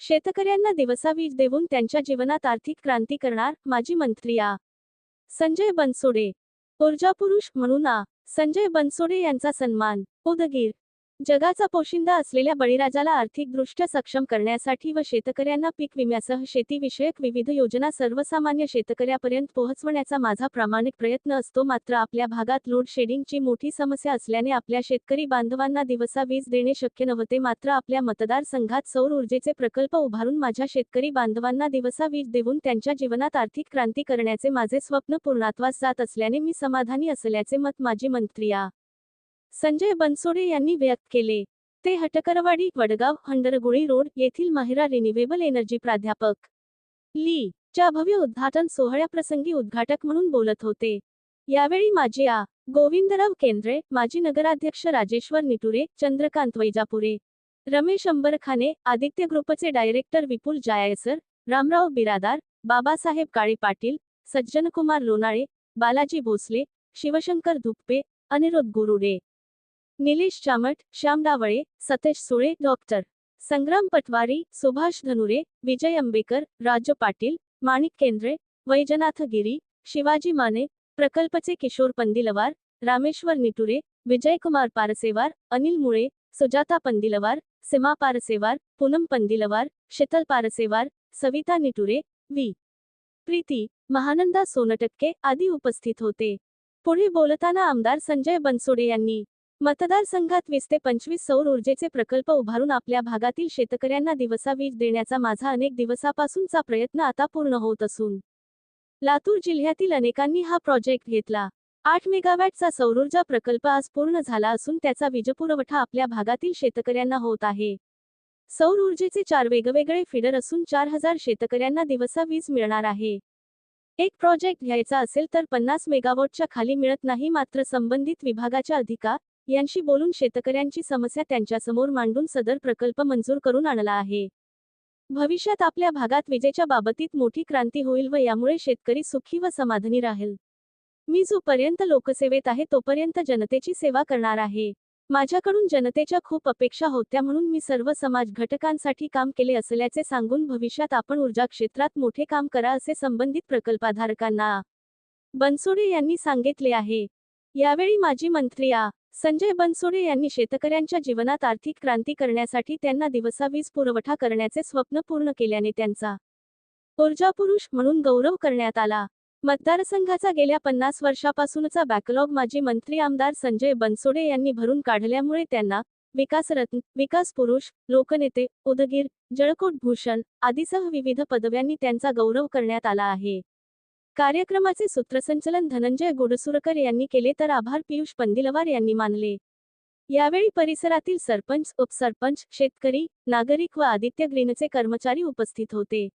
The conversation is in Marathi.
शेतकऱ्यांना दिवसा वीज देऊन त्यांच्या जीवनात आर्थिक क्रांती करणार माजी मंत्री संजय बनसोडे. ऊर्जापुरुष म्हणून संजय बनसोडे यांचा सन्मान. उदगीर. जगाचा पोशिंदा असलेल्या बळीराजाला आर्थिकदृष्ट्या सक्षम करण्यासाठी व शेतकऱ्यांना पीक विम्यासह शेतीविषयक विविध योजना सर्वसामान्य शेतकऱ्यापर्यंत पोहोचवण्याचा माझा प्रामाणिक प्रयत्न असतो. मात्र आपल्या भागात लोड शेडिंगची मोठी समस्या असल्याने आपल्या शेतकरी बांधवांना दिवसा वीज देणे शक्य नव्हते. मात्र आपल्या मतदारसंघात सौर ऊर्जेचे प्रकल्प उभारून माझ्या शेतकरी बांधवांना दिवसा वीज देऊन त्यांच्या जीवनात आर्थिक क्रांती करण्याचे माझे स्वप्न पूर्णत्वास जात असल्याने मी समाधानी असल्याचे मत माजी मंत्री संजय बनसोडे यांनी व्यक्त केले. ते हटकरवाडी, वडगाव, हंडरगुळी रोड येथील महिरा रिन्युएबल एनर्जी प्राध्यापक ली च्या भव्य उद्घाटन सोहळ्याप्रसंगी उद्घाटक म्हणून बोलत होते. यावेळी माजी गोविंदराव केंद्रे, माजी नगराध्यक्ष राजेश्वर निटुरे, चंद्रकांत वैजापुरे, रमेश अंबरखाने, आदित्य ग्रुपचे डायरेक्टर विपुल जायसर, रामराव बिरादार, बाबासाहेब काळे पाटील, सज्जनकुमार लोणाळे, बालाजी भोसले, शिवशंकर धुप्पे, अनिरुद्ध गुरुडे, निलेश चामट, श्याम डावळे, सतेश सुळे, डॉक्टर संग्राम पटवारी, सुभाष धनुरे, विजय अंबेकर, राजू पाटील, माणिक केंद्रे, वैजनाथ गिरी, शिवाजी माने, प्रकल्पचे किशोर पंदिलवार, रामेश्वर निटुरे, विजयकुमार पारसेवार, अनिल मुळे, सुजाता पंदिलवार, सीमा पारसेवार, पूनम पंदिलवार, शीतल पारसेवार, सविता निटुरे, व्ही. प्रीती, महानंदा सोनटक्के आदी उपस्थित होते. पुढे बोलताना आमदार संजय बनसोडे यांनी मतदारसंघात 20 ते 25 सौर ऊर्जेचे प्रकल्प उभारून आपल्या भागातील शेतकऱ्यांना दिवसा वीज देण्याचा माझा अनेक दिवसापासूनचा प्रयत्न आता पूर्ण होत असून लातूर जिल्ह्यातील अनेकांनी हा प्रोजेक्ट घेतला. 8 मेगावॅटचा सौरऊर्जा प्रकल्प आज पूर्ण झाला असून त्याचा वीजपुरवठा आपल्या भागातील शेतकऱ्यांना होत आहे. सौर ऊर्जेचे 4 वेगवेगळे फीडर असून 4000 शेतकऱ्यांना दिवसा वीज मिळणार आहे. एक प्रोजेक्ट घ्यायचा असेल तर 50 मेगावॉटच्या खाली मिळत नाही. मात्र संबंधित विभागाच्या यांशी बोलून शेतकऱ्यांची समस्या त्यांच्यासमोर मांडून सदर प्रकल्प मंजूर करून आणला आहे. भविष्यात आपल्या भागात विजेच्या बाबतीत मोठी क्रांती होईल व यामुळे शेतकरी सुखी व समाधानी राहील. मी जोपर्यंत लोकसेवेत आहे तोपर्यंत जनतेची सेवा करणार आहे. माझ्याकडून जनतेच्या खूप अपेक्षा होत्या म्हणून मी सर्व समाज घटकांसाठी काम केले असल्याचे सांगून भविष्यात आपण ऊर्जा क्षेत्रात मोठे काम करा असे संबंधित प्रकल्पधारकांना बनसोडे यांनी सांगितले आहे. यावेळी माजी मंत्री संजय बनसोडे यांनी शेतकऱ्यांच्या जीवनात आर्थिक क्रांती करण्यासाठी त्यांना दिवसा वीज पुरवठा करण्याचे स्वप्न पूर्ण केल्याने त्यांचा ऊर्जापुरुष म्हणून गौरव करण्यात आला. मतदारसंघाचा गेल्या 50 वर्षापासूनचा बॅकलॉग माजी मंत्री आमदार संजय बनसोडे यांनी भरून काढल्यामुळे त्यांना विकासरत्न, विकास पुरुष, लोकनेते, उदगीर, जळकोट भूषण आदीसह विविध पदव्यांनी त्यांचा गौरव करण्यात आला आहे. कार्यक्रमाचे सूत्रसंचलन धनंजय गुडसुरकर यांनी केले तर आभार पियुष पंदिलवार यांनी मानले. यावेळी परिसरातील सरपंच, उपसरपंच, शेतकरी, नागरिक व आदित्य ग्रीनचे कर्मचारी उपस्थित होते.